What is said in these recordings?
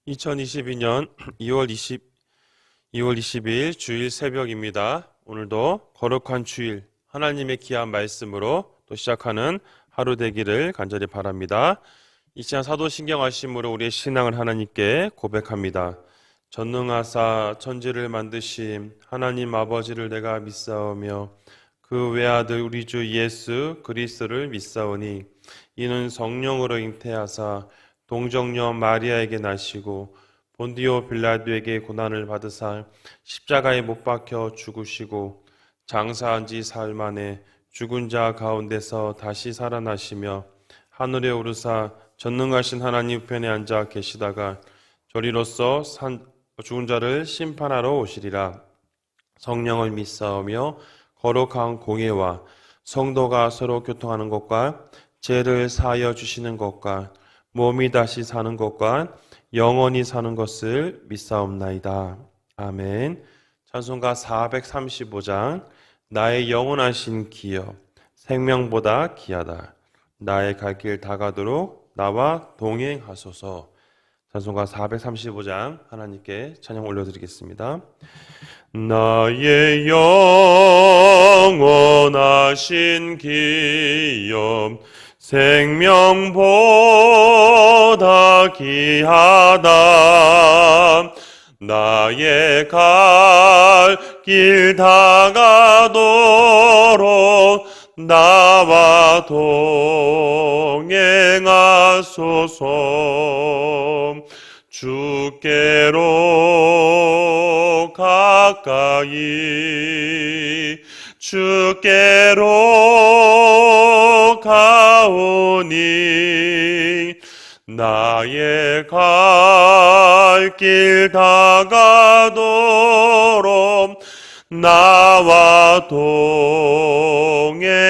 2022년 2월 20일 주일 새벽입니다. 오늘도 거룩한 주일 하나님의 귀한 말씀으로 또 시작하는 하루 되기를 간절히 바랍니다. 이 시간 사도신경 하심으로 우리의 신앙을 하나님께 고백합니다. 전능하사 천지를 만드심 하나님 아버지를 내가 믿사오며 그 외아들 우리 주 예수 그리스도를 믿사오니 이는 성령으로 잉태하사 동정녀 마리아에게 나시고 본디오 빌라도에게 고난을 받으사 십자가에 못 박혀 죽으시고 장사한 지 사흘 만에 죽은 자 가운데서 다시 살아나시며 하늘에 오르사 전능하신 하나님 우편에 앉아 계시다가 저리로서 죽은 자를 심판하러 오시리라. 성령을 믿사오며 거룩한 공예와 성도가 서로 교통하는 것과 죄를 사하여 주시는 것과 몸이 다시 사는 것과 영원히 사는 것을 믿사옵나이다. 아멘. 찬송가 435장 나의 영원하신 기여 생명보다 귀하다. 나의 갈 길 다가도록 나와 동행하소서. 찬송가 435장 하나님께 찬양 올려드리겠습니다. 나의 영원하신 기여 생명보다 귀하다. 나의 갈 길 다가도록 나와 동행하소서. 주께로 가까이 주께로 가오니 나의 갈 길 다가도록 나와 동행하소서.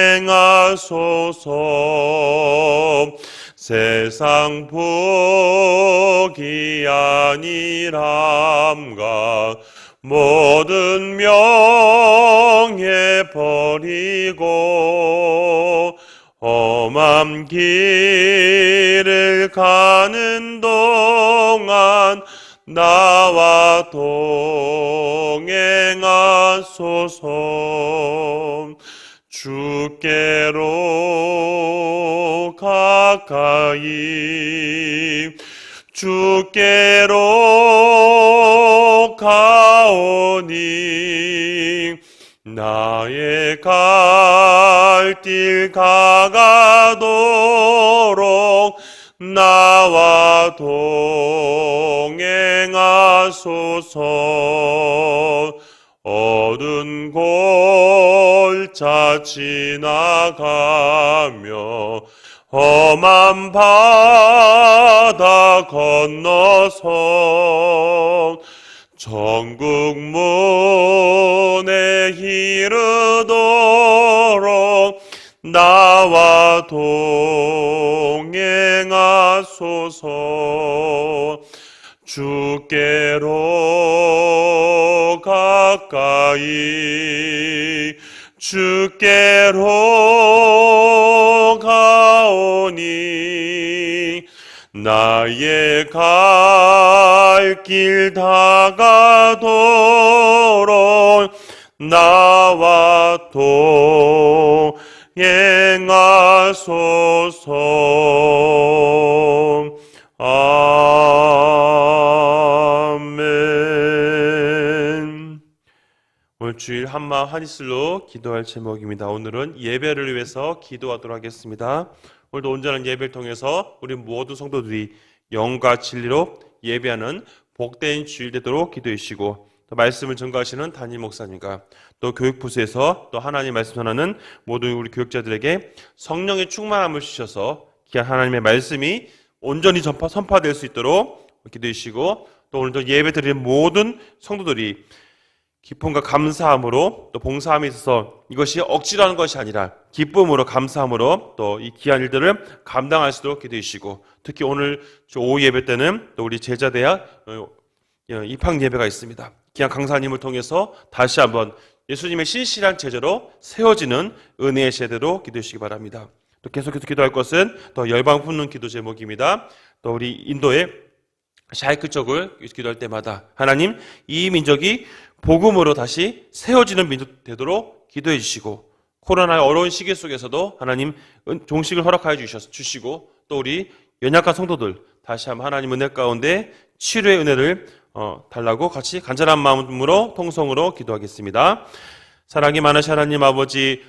세상 복이 아니람가 모든 명예 버리고 험한 길을 가는 동안 나와 동행하소서. 주께로 가까이 주께로 가오니 나의 갈 길 다가도록 나와 동행하소서. 어두운 골짜 지나가며 험한 바다 건너서 천국 문에 이르도록 나와 동행하소서. 주께로 가까이 주께로 가오니 나의 갈 길 다가도록 나와 동행하소서. 아멘. 오늘 주일 한마음 한입술로 기도할 제목입니다. 오늘은 예배를 위해서 기도하도록 하겠습니다. 오늘도 온전한 예배를 통해서 우리 모든 성도들이 영과 진리로 예배하는 복된 주일 되도록 기도해 주시고, 또 말씀을 전가하시는 담임 목사님과 또 교육부서에서 또 하나님 말씀 전하는 모든 우리 교육자들에게 성령의 충만함을 주셔서 귀한 하나님의 말씀이 온전히 선포될 수 있도록 기도해 주시고, 또 오늘도 예배 드리는 모든 성도들이 기쁨과 감사함으로 또 봉사함에 있어서 이것이 억지로 하는 것이 아니라 기쁨으로 감사함으로 또 이 귀한 일들을 감당할 수 있도록 기도해 주시고, 특히 오늘 오후 예배 때는 또 우리 제자대학 입학 예배가 있습니다. 귀한 강사님을 통해서 다시 한번 예수님의 신실한 제자로 세워지는 은혜의 세대로 기도해 주시기 바랍니다. 또 계속해서 기도할 것은 또 열방 품는 기도 제목입니다. 또 우리 인도의 샤이크족을 기도할 때마다 하나님 이 민족이 복음으로 다시 세워지는 민족 되도록 기도해 주시고 코로나의 어려운 시기 속에서도 하나님 종식을 허락하여 주시고 또 우리 연약한 성도들 다시 한번 하나님 은혜 가운데 치료의 은혜를 달라고 같이 간절한 마음으로 통성으로 기도하겠습니다. 사랑이 많으신 하나님 아버지,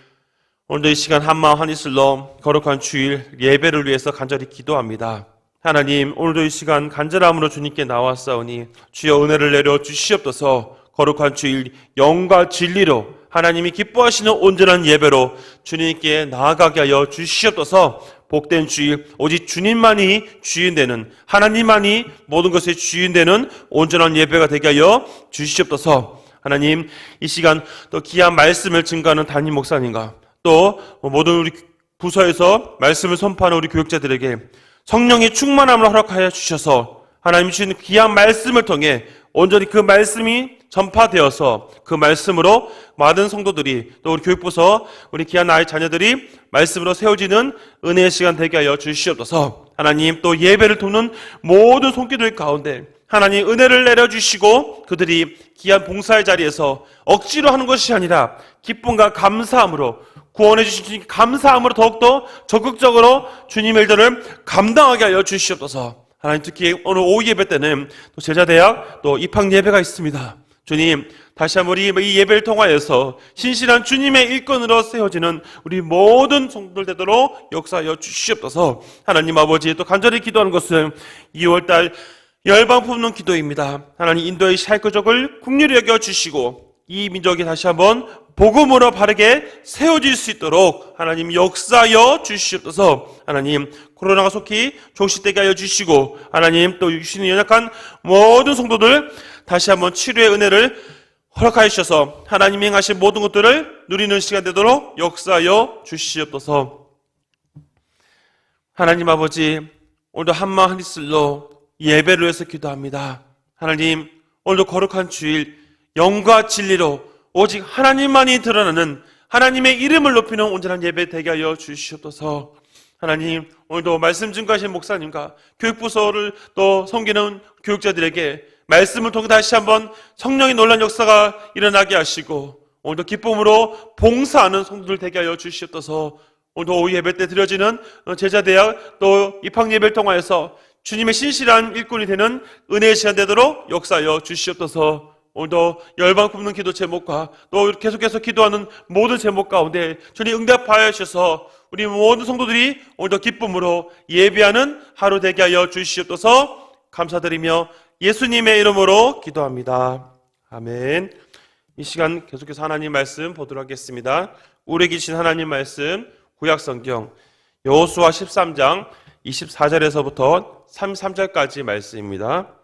오늘도 이 시간 한마음 한이슬로 거룩한 주일 예배를 위해서 간절히 기도합니다. 하나님, 오늘도 이 시간 간절함으로 주님께 나왔사오니 주여 은혜를 내려 주시옵소서. 거룩한 주일 영과 진리로 하나님이 기뻐하시는 온전한 예배로 주님께 나아가게 하여 주시옵소서. 복된 주일, 오직 주님만이 주인 되는, 하나님만이 모든 것의 주인 되는 온전한 예배가 되게 하여 주시옵소서. 하나님, 이 시간 또 귀한 말씀을 증거하는 담임 목사님과 또 모든 우리 부서에서 말씀을 선포하는 우리 교육자들에게 성령의 충만함을 허락하여 주셔서 하나님 주시는 귀한 말씀을 통해 온전히 그 말씀이 전파되어서 그 말씀으로 많은 성도들이 또 우리 교육부서 우리 귀한 아이 자녀들이 말씀으로 세워지는 은혜의 시간 되게 하여 주시옵소서. 하나님, 또 예배를 돕는 모든 손길들 가운데 하나님 은혜를 내려주시고 그들이 귀한 봉사의 자리에서 억지로 하는 것이 아니라 기쁨과 감사함으로 구원해 주신 주님 감사함으로 더욱더 적극적으로 주님의 일들을 감당하게 하여 주시옵소서. 하나님, 특히 오늘 오후 예배 때는 또 제자대학 또 입학 예배가 있습니다. 주님, 다시 한번 우리 이 예배를 통하여서 신실한 주님의 일꾼으로 세워지는 우리 모든 성도들 되도록 역사하여 주시옵소서. 하나님 아버지, 또 간절히 기도하는 것은 2월달 열방 품는 기도입니다. 하나님, 인도의 샬크족을 긍휼히 여겨 주시고 이 민족이 다시 한번 복음으로 바르게 세워질 수 있도록 하나님 역사하여 주시옵소서. 하나님, 코로나가 속히 종식되게 하여 주시고 하나님 또 육신이 연약한 모든 성도들 다시 한번 치료의 은혜를 허락하여 주셔서 하나님이 행하신 모든 것들을 누리는 시간 되도록 역사하여 주시옵소서. 하나님 아버지, 오늘도 한마음 한이슬로 예배를 위해서 기도합니다. 하나님, 오늘도 거룩한 주일 영과 진리로 오직 하나님만이 드러나는 하나님의 이름을 높이는 온전한 예배 되게 하여 주시옵소서. 하나님, 오늘도 말씀 증거하신 목사님과 교육부서를 또 섬기는 교육자들에게 말씀을 통해 다시 한번 성령의 놀란 역사가 일어나게 하시고 오늘도 기쁨으로 봉사하는 성도들 되게 하여 주시옵소서. 오늘도 오후 예배 때 드려지는 제자대학 또 입학 예배를 통하여서 주님의 신실한 일꾼이 되는 은혜의 시간 되도록 역사하여 주시옵소서. 오늘도 열방 굽는 기도 제목과 또 계속해서 기도하는 모든 제목 가운데 주님 응답하여 주셔서 우리 모든 성도들이 오늘도 기쁨으로 예배하는 하루 되게 하여 주시옵소서. 감사드리며 예수님의 이름으로 기도합니다. 아멘. 이 시간 계속해서 하나님 말씀 보도록 하겠습니다. 우리 계신 하나님 말씀 구약성경 여호수아 13장 24절에서부터 33절까지 말씀입니다.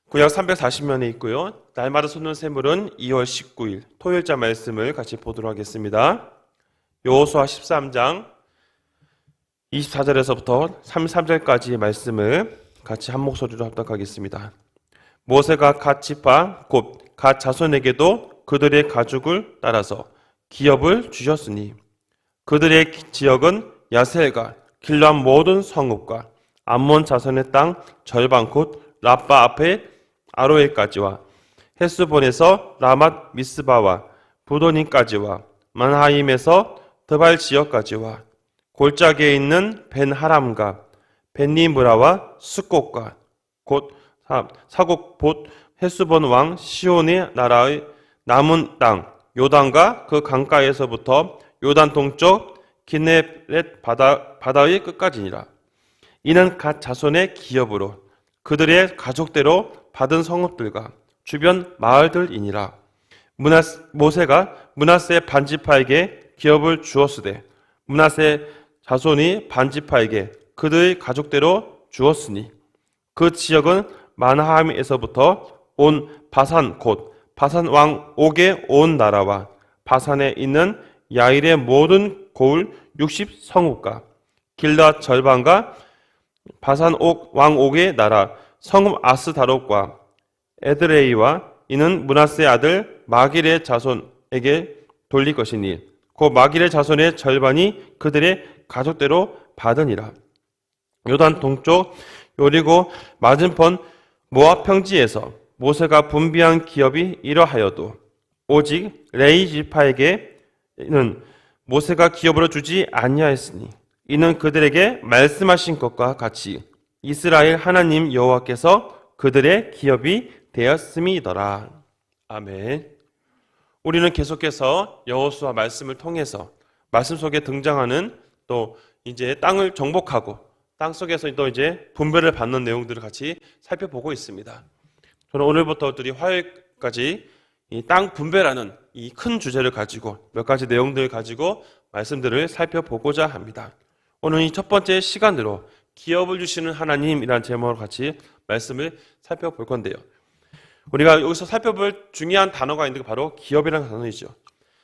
구약 340면에 있고요. 날마다 솟는 샘물은 2월 19일 토요일자 말씀을 같이 보도록 하겠습니다. 여호수아 13장 24절에서부터 33절까지의 말씀을 같이 한 목소리로 합독하겠습니다. 모세가 갓 지파 곧 갓 자손에게도 그들의 가족을 따라서 기업을 주셨으니 그들의 지역은 야셀과 길람 모든 성읍과 암몬 자손의 땅 절반 곧 라빠 앞에 아로에까지와 헤스본에서 라맛 미스바와 부도님까지와 만하임에서 드발 지역까지와 골짜기에 있는 벤하람과 벤니므라와 스꽃과 곧 사곡 봇 헤스본 왕 시온의 나라의 남은 땅 요단과 그 강가에서부터 요단 동쪽 기네렛 바다의 끝까지니라. 이는 갓 자손의 기업으로 그들의 가족대로 받은 성읍들과 주변 마을들이니라. 모세가 므낫세 반지파에게 기업을 주었으되 므낫세 자손이 반지파에게 그들의 가족대로 주었으니 그 지역은 마나하임에서부터 온 바산 곧 바산 왕 옥의 온 나라와 바산에 있는 야일의 모든 고을 60성읍과 길라 절반과 바산 왕 옥의 나라 성읍 아스다롯과 에드레이와 이는 므낫세 아들 마길의 자손에게 돌릴 것이니 그 마길의 자손의 절반이 그들의 가족대로 받으니라. 요단 동쪽 요리고 맞은편 모압 평지에서 모세가 분비한 기업이 이러하여도 오직 레위 지파에게는 모세가 기업으로 주지 아니하였으니 이는 그들에게 말씀하신 것과 같이 이스라엘 하나님 여호와께서 그들의 기업이 되었음이더라. 아멘. 우리는 계속해서 여호수아 말씀을 통해서 말씀 속에 등장하는 또 이제 땅을 정복하고 땅 속에서 또 이제 분배를 받는 내용들을 같이 살펴보고 있습니다. 저는 오늘부터 우리 화요일까지 이 땅 분배라는 이 큰 주제를 가지고 몇 가지 내용들을 가지고 말씀들을 살펴보고자 합니다. 오늘 이 첫 번째 시간으로 기업을 주시는 하나님이라는 제목으로 같이 말씀을 살펴볼 건데요. 우리가 여기서 살펴볼 중요한 단어가 있는 게 바로 기업이라는 단어이죠.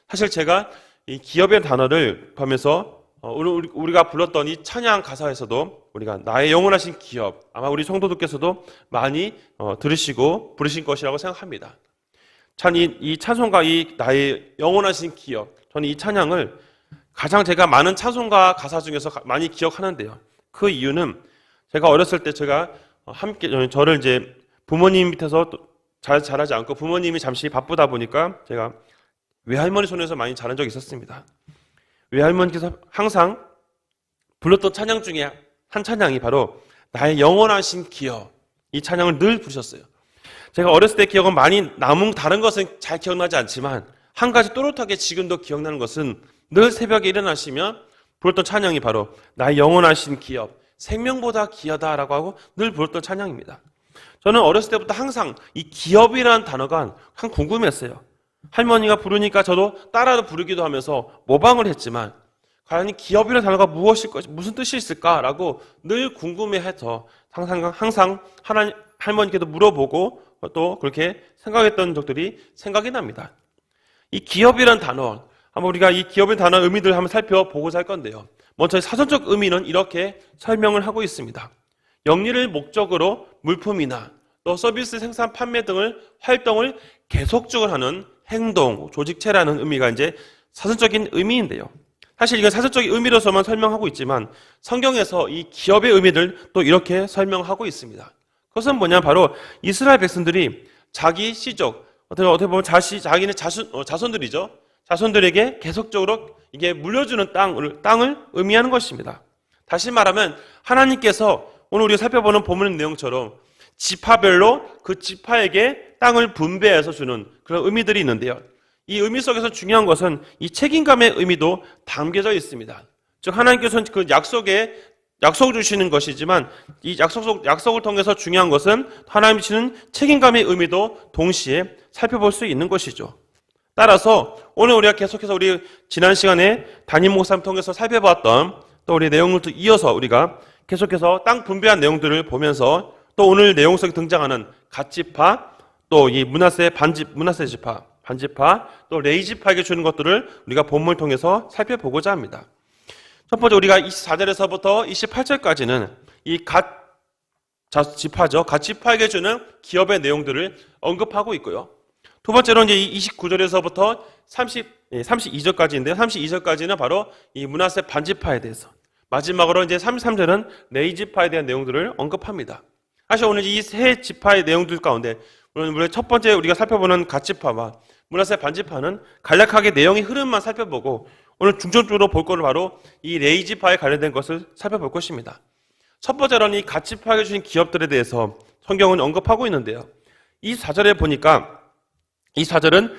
사실 제가 이 기업이라는 단어를 보면서 우리가 불렀던 이 찬양 가사에서도 우리가 나의 영원하신 기업, 아마 우리 성도들께서도 많이 들으시고 부르신 것이라고 생각합니다. 참 이 찬송가, 이 나의 영원하신 기업, 저는 이 찬양을 가장 제가 많은 찬송가 가사 중에서 많이 기억하는데요. 그 이유는 제가 어렸을 때 제가 함께 저를 이제 부모님 밑에서 잘 자라지 않고 부모님이 잠시 바쁘다 보니까 제가 외할머니 손에서 많이 자란 적이 있었습니다. 외할머니께서 항상 불렀던 찬양 중에 한 찬양이 바로 나의 영원하신 기업, 이 찬양을 늘 부르셨어요. 제가 어렸을 때 기억은 많이 남은 다른 것은 잘 기억나지 않지만 한 가지 또렷하게 지금도 기억나는 것은 늘 새벽에 일어나시면 불렀던 찬양이 바로 나의 영원하신 기업, 생명보다 귀하다라고 하고 늘 불렀던 찬양입니다. 저는 어렸을 때부터 항상 이 기업이라는 단어가 참 궁금했어요. 할머니가 부르니까 저도 따라 부르기도 하면서 모방을 했지만 과연 이 기업이라는 단어가 무슨 뜻이 있을까라고 늘 궁금해해서 항상 할머니께도 물어보고 또 그렇게 생각했던 적들이 생각이 납니다. 이 기업이라는 단어, 한번 우리가 이 기업의 단어 의미들을 한번 살펴보고자 할 건데요. 먼저 사전적 의미는 이렇게 설명을 하고 있습니다. 영리를 목적으로 물품이나 또 서비스 생산 판매 등을 활동을 계속적으로 하는 행동, 조직체라는 의미가 이제 사전적인 의미인데요. 사실 이건 사전적인 의미로서만 설명하고 있지만 성경에서 이 기업의 의미를 또 이렇게 설명하고 있습니다. 그것은 뭐냐, 바로 이스라엘 백성들이 자기 시족, 어떻게 보면 자기네 자손들이죠. 자손들에게 계속적으로 이게 물려주는 땅을 의미하는 것입니다. 다시 말하면 하나님께서 오늘 우리가 살펴보는 본문 내용처럼 지파별로 그 지파에게 땅을 분배해서 주는 그런 의미들이 있는데요. 이 의미 속에서 중요한 것은 이 책임감의 의미도 담겨져 있습니다. 즉 하나님께서는 그 약속을 주시는 것이지만 이 약속을 통해서 중요한 것은 하나님이 주시는 책임감의 의미도 동시에 살펴볼 수 있는 것이죠. 따라서 오늘 우리가 계속해서 우리 지난 시간에 담임 목사님 통해서 살펴봤던 또 우리 내용을 이어서 우리가 계속해서 땅 분배한 내용들을 보면서 또 오늘 내용 속에 등장하는 갓지파, 또 이 문하세 지파, 반지파, 또 레위 지파에게 주는 것들을 우리가 본문을 통해서 살펴보고자 합니다. 첫 번째 우리가 24절에서부터 28절까지는 이 갓지파죠. 갓지파에게 주는 기업의 내용들을 언급하고 있고요. 두 번째로 이제 29절에서부터 32절까지인데요. 32절까지는 바로 이 문하세 반지파에 대해서, 마지막으로 이제 33절은 레위 지파에 대한 내용들을 언급합니다. 사실 오늘 이 세 지파의 내용들 가운데 오늘 첫 번째 우리가 살펴보는 갓지파와 문하세 반지파는 간략하게 내용의 흐름만 살펴보고 오늘 중점적으로 볼 것은 바로 이 레위 지파에 관련된 것을 살펴볼 것입니다. 첫 번째로는 이 갓지파에게 주신 기업들에 대해서 성경은 언급하고 있는데요. 이 4절에 보니까 이 4절은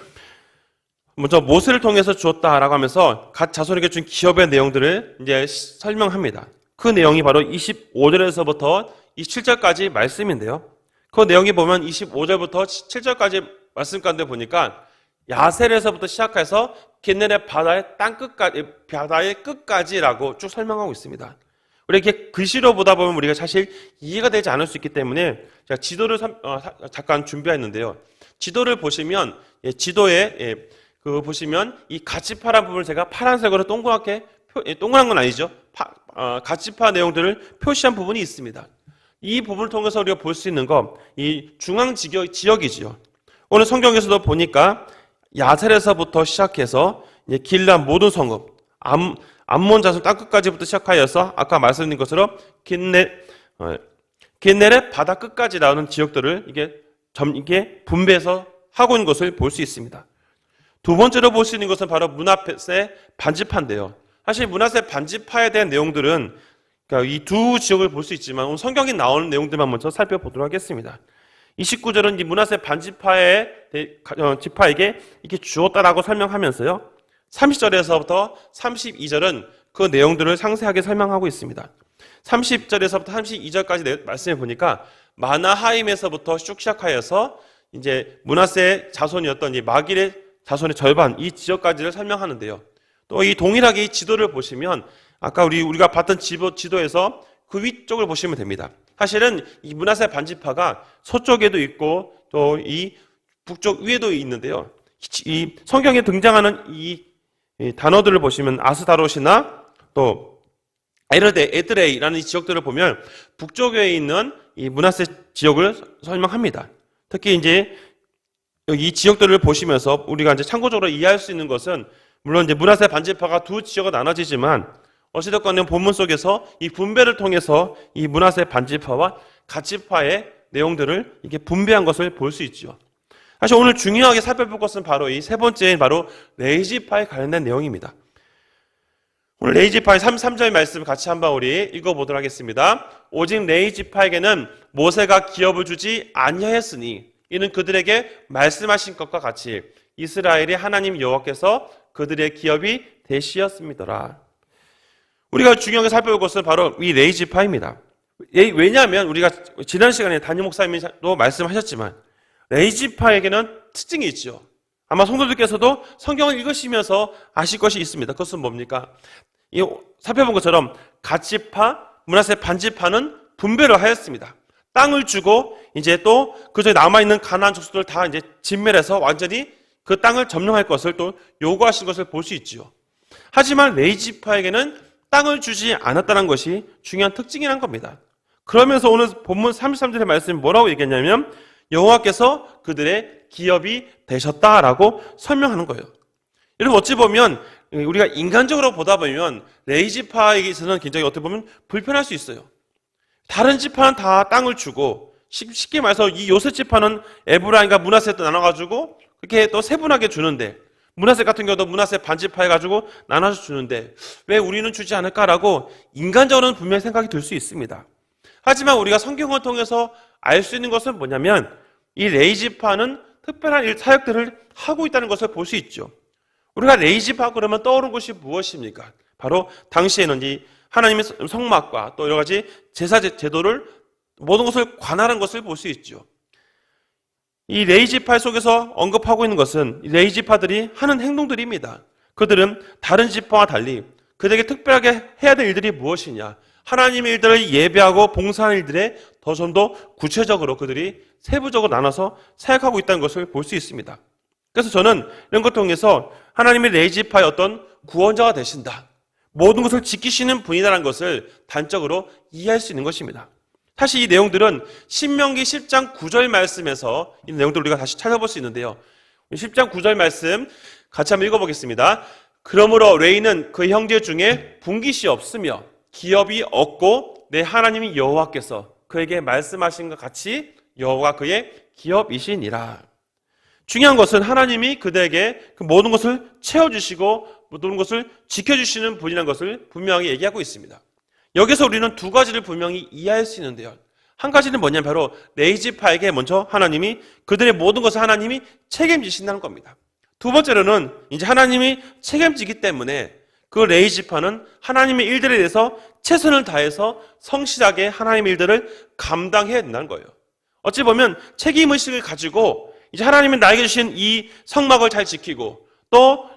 먼저 모세를 통해서 주었다라고 하면서 갓 자손에게 준 기업의 내용들을 이제 설명합니다. 그 내용이 바로 25절에서부터 27절까지 말씀인데요. 그 내용이 보면 25절부터 7절까지 말씀 가운데 보니까 야셀에서부터 시작해서 기네렛 바다의 바다의 끝까지라고 쭉 설명하고 있습니다. 우리 이렇게 글씨로 보다 보면 우리가 사실 이해가 되지 않을 수 있기 때문에 제가 지도를 잠깐 준비했는데요. 지도를 보시면 지도에 보시면 이 갓지파라는 부분을 제가 파란색으로 동그란 건 아니죠. 갓지파 내용들을 표시한 부분이 있습니다. 이 부분을 통해서 우리가 볼 수 있는 건 이 중앙 지역이지요. 오늘 성경에서도 보니까 야셀에서부터 시작해서 길란 모든 성읍, 암몬 자손 땅끝까지부터 시작하여서 아까 말씀드린 것처럼 게넬의 바다 끝까지 나오는 지역들을 이게 분배해서 하고 있는 것을 볼 수 있습니다. 두 번째로 볼 수 있는 것은 바로 므낫세 반지파인데요. 사실 므낫세 반지파에 대한 내용들은 그러니까 이 두 지역을 볼 수 있지만 오늘 성경에 나오는 내용들만 먼저 살펴보도록 하겠습니다. 29절은 이 므낫세 반지파의 지파에게 이렇게 주었다라고 설명하면서요. 30절에서부터 32절은 그 내용들을 상세하게 설명하고 있습니다. 30절에서부터 32절까지 말씀해 보니까 마나하임에서부터 쭉 시작하여서 이제 므낫세 자손이었던 이 마길의 자손의 절반 이 지역까지를 설명하는데요. 또 이 동일하게 이 지도를 보시면 아까 우리가 봤던 지도에서 그 위쪽을 보시면 됩니다. 사실은 이 므낫세 반지파가 서쪽에도 있고 또 이 북쪽 위에도 있는데요. 이 성경에 등장하는 이 단어들을 보시면 아스다롯이나 또 에드레이라는 이 지역들을 보면 북쪽에 있는 이 므낫세 지역을 설명합니다. 특히 이제 이 지역들을 보시면서 우리가 이제 참고적으로 이해할 수 있는 것은 물론 이제 므낫세 반지파가 두 지역으로 나눠지지만 어찌됐건 본문 속에서 이 분배를 통해서 이 므낫세 반지파와 갓지파의 내용들을 이렇게 분배한 것을 볼 수 있죠. 사실 오늘 중요하게 살펴볼 것은 바로 이 세 번째인 바로 레위지파에 관련된 내용입니다. 오늘 레위지파의 33절 말씀 같이 한번 우리 읽어보도록 하겠습니다. 오직 레위지파에게는 모세가 기업을 주지 아니하였으니 이는 그들에게 말씀하신 것과 같이 이스라엘의 하나님 여호와께서 그들의 기업이 되시었음이더라. 우리가 중요하게 살펴볼 것은 바로 이 레위지파입니다. 왜냐하면 우리가 지난 시간에 담임 목사님도 말씀하셨지만 레위지파에게는 특징이 있죠. 아마 성도들께서도 성경을 읽으시면서 아실 것이 있습니다. 그것은 뭡니까? 살펴본 것처럼 갓지파, 므낫세 반지파는 분배를 하였습니다. 땅을 주고 이제 또 그중에 남아있는 가나안 족속들 다 이제 진멸해서 완전히 그 땅을 점령할 것을 또 요구하신 것을 볼 수 있지요. 하지만 레위지파에게는 땅을 주지 않았다는 것이 중요한 특징이란 겁니다. 그러면서 오늘 본문 33절의 말씀이 뭐라고 얘기했냐면 여호와께서 그들의 기업이 되셨다라고 설명하는 거예요. 여러분 어찌 보면 우리가 인간적으로 보다 보면 레위지파에게서는 굉장히 어떻게 보면 불편할 수 있어요. 다른 지파는 다 땅을 주고 쉽게 말해서 이 요셉 지파는 에브라임과 므낫세 또 나눠가지고 그렇게 또 세분하게 주는데 므낫세 같은 경우도 므낫세 반지파 해가지고 나눠서 주는데 왜 우리는 주지 않을까라고 인간적으로는 분명히 생각이 들 수 있습니다. 하지만 우리가 성경을 통해서 알 수 있는 것은 뭐냐면 이 레위지파는 특별한 사역들을 하고 있다는 것을 볼 수 있죠. 우리가 레위지파 그러면 떠오른 것이 무엇입니까? 바로 당시에는 이 하나님의 성막과 또 여러 가지 제사 제도를 모든 것을 관할한 것을 볼 수 있죠. 이 레위지파 속에서 언급하고 있는 것은 레위지파들이 하는 행동들입니다. 그들은 다른 지파와 달리 그들에게 특별하게 해야 될 일들이 무엇이냐? 하나님의 일들을 예배하고 봉사하는 일들에 좀 더 구체적으로 그들이 세부적으로 나눠서 사역하고 있다는 것을 볼 수 있습니다. 그래서 저는 이런 것 통해서 하나님의 레위지파의 어떤 구원자가 되신다. 모든 것을 지키시는 분이라는 것을 단적으로 이해할 수 있는 것입니다. 사실 이 내용들은 신명기 10장 9절 말씀에서 이 내용들을 우리가 다시 찾아볼 수 있는데요. 10장 9절 말씀 같이 한번 읽어보겠습니다. 그러므로 레위는 그 형제 중에 분깃이 없으며 기업이 없고 내 하나님이 여호와께서 그에게 말씀하신 것 같이 여호와 그의 기업이시니라. 중요한 것은 하나님이 그들에게 그 모든 것을 채워주시고 모든 것을 지켜주시는 분이라는 것을 분명히 얘기하고 있습니다. 여기서 우리는 두 가지를 분명히 이해할 수 있는데요. 한 가지는 뭐냐면 바로 레위지파에게 먼저 하나님이 그들의 모든 것을 하나님이 책임지신다는 겁니다. 두 번째로는 이제 하나님이 책임지기 때문에 그 레위지파는 하나님의 일들에 대해서 최선을 다해서 성실하게 하나님의 일들을 감당해야 된다는 거예요. 어찌 보면 책임의식을 가지고 이제 하나님이 나에게 주신 이 성막을 잘 지키고 또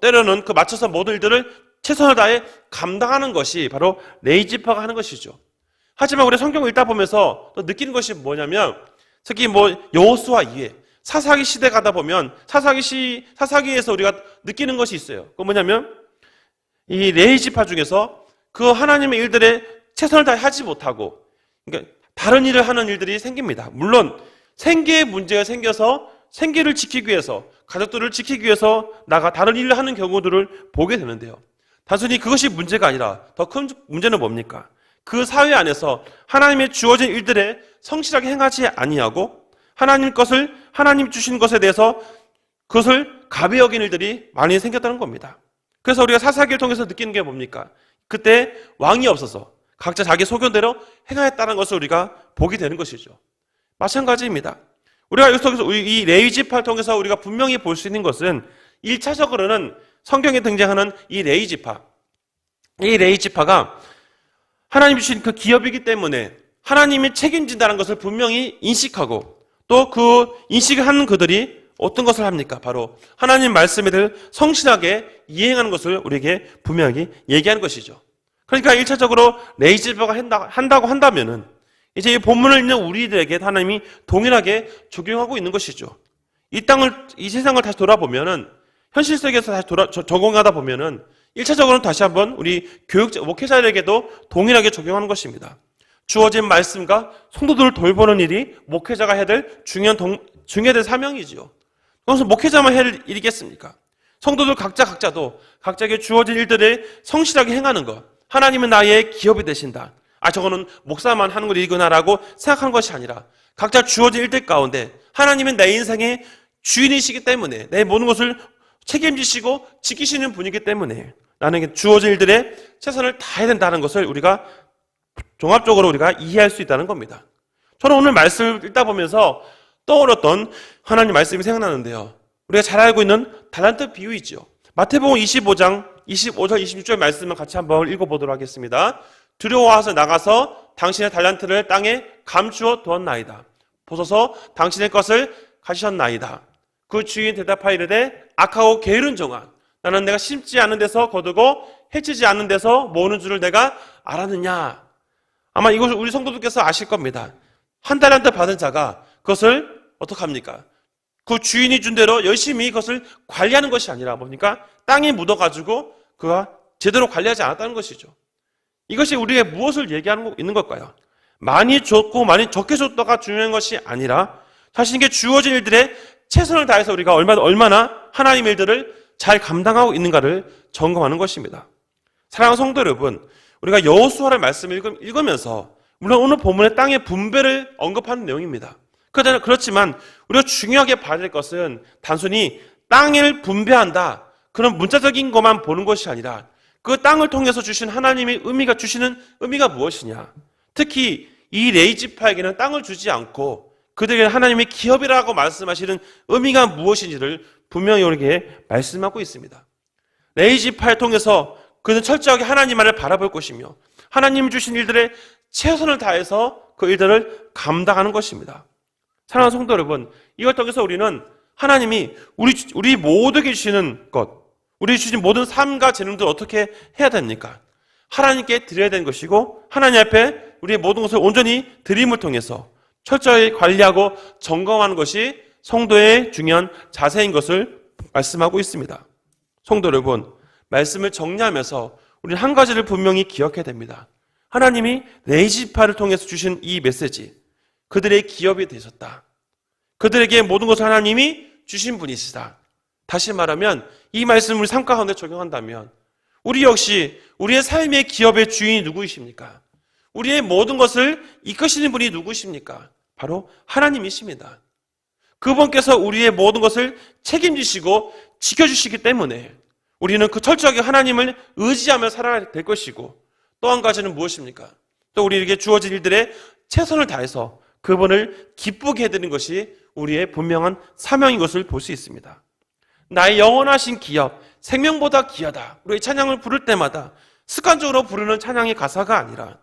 때로는 그 맞춰서 모든 일들을 최선을 다해 감당하는 것이 바로 레위지파가 하는 것이죠. 하지만 우리 성경을 읽다 보면서 또 느끼는 것이 뭐냐면 특히 여호수아 이후에 사사기 시대 가다 보면 사사기에서 우리가 느끼는 것이 있어요. 그 뭐냐면 이 레위지파 중에서 그 하나님의 일들에 최선을 다해 하지 못하고 그러니까 다른 일을 하는 일들이 생깁니다. 물론 생계의 문제가 생겨서 생계를 지키기 위해서 가족들을 지키기 위해서 다른 일을 하는 경우들을 보게 되는데요. 단순히 그것이 문제가 아니라 더 큰 문제는 뭡니까? 그 사회 안에서 하나님의 주어진 일들에 성실하게 행하지 아니하고 하나님 것을 하나님 주신 것에 대해서 그것을 가벼이 여긴 일들이 많이 생겼다는 겁니다. 그래서 우리가 사사기를 통해서 느끼는 게 뭡니까? 그때 왕이 없어서 각자 자기 소견대로 행하였다는 것을 우리가 보게 되는 것이죠. 마찬가지입니다. 우리가 여기서 이 레위 지파를 통해서 우리가 분명히 볼 수 있는 것은 1차적으로는 성경에 등장하는 이 레위 지파. 이 레위 지파가 하나님이 주신 그 기업이기 때문에 하나님이 책임진다는 것을 분명히 인식하고 또 그 인식을 하는 그들이 어떤 것을 합니까? 바로 하나님 말씀을 성실하게 이행하는 것을 우리에게 분명히 얘기하는 것이죠. 그러니까 1차적으로 레위 지파가 한다고 한다면은 이제 이 본문을 읽는 우리들에게 하나님이 동일하게 적용하고 있는 것이죠. 이 세상을 다시 돌아보면은 현실 속에서 다시 적용하다 보면은 1차적으로는 다시 한번 우리 목회자에게도 동일하게 적용하는 것입니다. 주어진 말씀과 성도들을 돌보는 일이 목회자가 해야 될 중요한 사명이지요. 그것은 목회자만 해야 할 일이겠습니까? 성도들 각자도 각자에게 주어진 일들에 성실하게 행하는 것. 하나님은 나의 기업이 되신다. 저거는 목사만 하는 일이구나라고 생각하는 것이 아니라 각자 주어진 일들 가운데 하나님은 내 인생의 주인이시기 때문에 내 모든 것을 책임지시고 지키시는 분이기 때문에 나는 주어진 일들에 최선을 다해야 된다는 것을 우리가 종합적으로 우리가 이해할 수 있다는 겁니다. 저는 오늘 말씀을 읽다 보면서 떠올랐던 하나님 말씀이 생각나는데요. 우리가 잘 알고 있는 달란트 비유이죠. 마태복음 25장 25절 26절 말씀을 같이 한번 읽어보도록 하겠습니다. 두려워하서 나가서 당신의 달란트를 땅에 감추어 두었나이다. 보소서 당신의 것을 가지셨나이다. 그 주인 대답하이르되 악하고 게으른 종아, 나는 내가 심지 않은 데서 거두고 해치지 않는 데서 모으는 줄을 내가 알았느냐. 아마 이것을 우리 성도들께서 아실 겁니다. 한 달란트 받은 자가 그것을 어떡합니까? 그 주인이 준 대로 열심히 그것을 관리하는 것이 아니라 뭡니까? 땅에 묻어가지고 그가 제대로 관리하지 않았다는 것이죠. 이것이 우리에게 무엇을 얘기하는 있는 걸까요? 많이 줬고 많이 적게 줬다가 중요한 것이 아니라 자신에게 주어진 일들에 최선을 다해서 우리가 얼마나 하나님의 일들을 잘 감당하고 있는가를 점검하는 것입니다. 사랑하는 성도 여러분, 우리가 여호수아의 말씀을 읽으면서 물론 오늘 본문의 땅의 분배를 언급하는 내용입니다. 그렇지만 우리가 중요하게 봐야 될 것은 단순히 땅을 분배한다, 그런 문자적인 것만 보는 것이 아니라 그 땅을 통해서 주신 하나님의 주시는 의미가 무엇이냐. 특히 이 레위 지파에게는 땅을 주지 않고 그들에게는 하나님의 기업이라고 말씀하시는 의미가 무엇인지를 분명히 우리에게 말씀하고 있습니다. 레위 지파를 통해서 그는 철저하게 하나님만을 바라볼 것이며 하나님 주신 일들에 최선을 다해서 그 일들을 감당하는 것입니다. 사랑하는 성도 여러분, 이걸 통해서 우리는 하나님이 우리 모두에게 주시는 것, 우리 주신 모든 삶과 재능들을 어떻게 해야 됩니까? 하나님께 드려야 되는 것이고 하나님 앞에 우리의 모든 것을 온전히 드림을 통해서 철저히 관리하고 점검하는 것이 성도의 중요한 자세인 것을 말씀하고 있습니다. 성도 여러분, 말씀을 정리하면서 우리는 한 가지를 분명히 기억해야 됩니다. 하나님이 레위 지파를 통해서 주신 이 메시지, 그들의 기업이 되셨다. 그들에게 모든 것을 하나님이 주신 분이시다. 다시 말하면 이 말씀을 우리 삶 가운데 적용한다면 우리 역시 우리의 삶의 기업의 주인이 누구이십니까? 우리의 모든 것을 이끄시는 분이 누구이십니까? 바로 하나님이십니다. 그분께서 우리의 모든 것을 책임지시고 지켜주시기 때문에 우리는 그 철저하게 하나님을 의지하며 살아야 될 것이고, 또 한 가지는 무엇입니까? 또 우리에게 주어진 일들에 최선을 다해서 그분을 기쁘게 해드리는 것이 우리의 분명한 사명인 것을 볼 수 있습니다. 나의 영원하신 기업, 생명보다 귀하다. 우리의 찬양을 부를 때마다 습관적으로 부르는 찬양의 가사가 아니라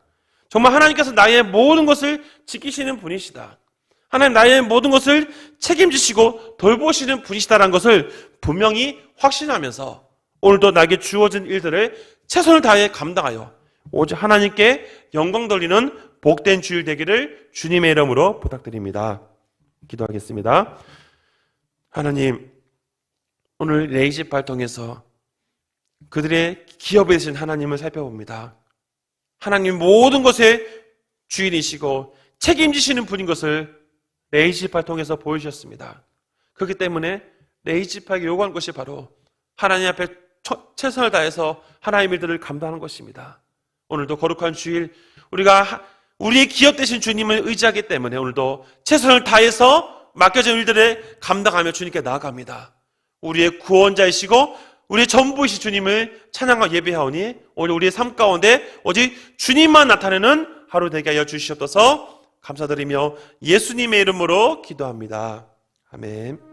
정말 하나님께서 나의 모든 것을 지키시는 분이시다. 하나님 나의 모든 것을 책임지시고 돌보시는 분이시다라는 것을 분명히 확신하면서 오늘도 나에게 주어진 일들을 최선을 다해 감당하여 오직 하나님께 영광 돌리는 복된 주일 되기를 주님의 이름으로 부탁드립니다. 기도하겠습니다. 하나님, 오늘 레위 지파를 통해서 그들의 기업에 되신 하나님을 살펴봅니다. 하나님 모든 것의 주인이시고 책임지시는 분인 것을 레위 지파를 통해서 보여주셨습니다. 그렇기 때문에 레위 지파에게 요구하는 것이 바로 하나님 앞에 최선을 다해서 하나님의 일들을 감당하는 것입니다. 오늘도 거룩한 주일 우리가 우리의 기업 되신 주님을 의지하기 때문에 오늘도 최선을 다해서 맡겨진 일들을 감당하며 주님께 나아갑니다. 우리의 구원자이시고 우리의 전부이신 주님을 찬양하고 예배하오니 오늘 우리의 삶 가운데 오직 주님만 나타내는 하루 되게 하여 주시옵소서. 감사드리며 예수님의 이름으로 기도합니다. 아멘.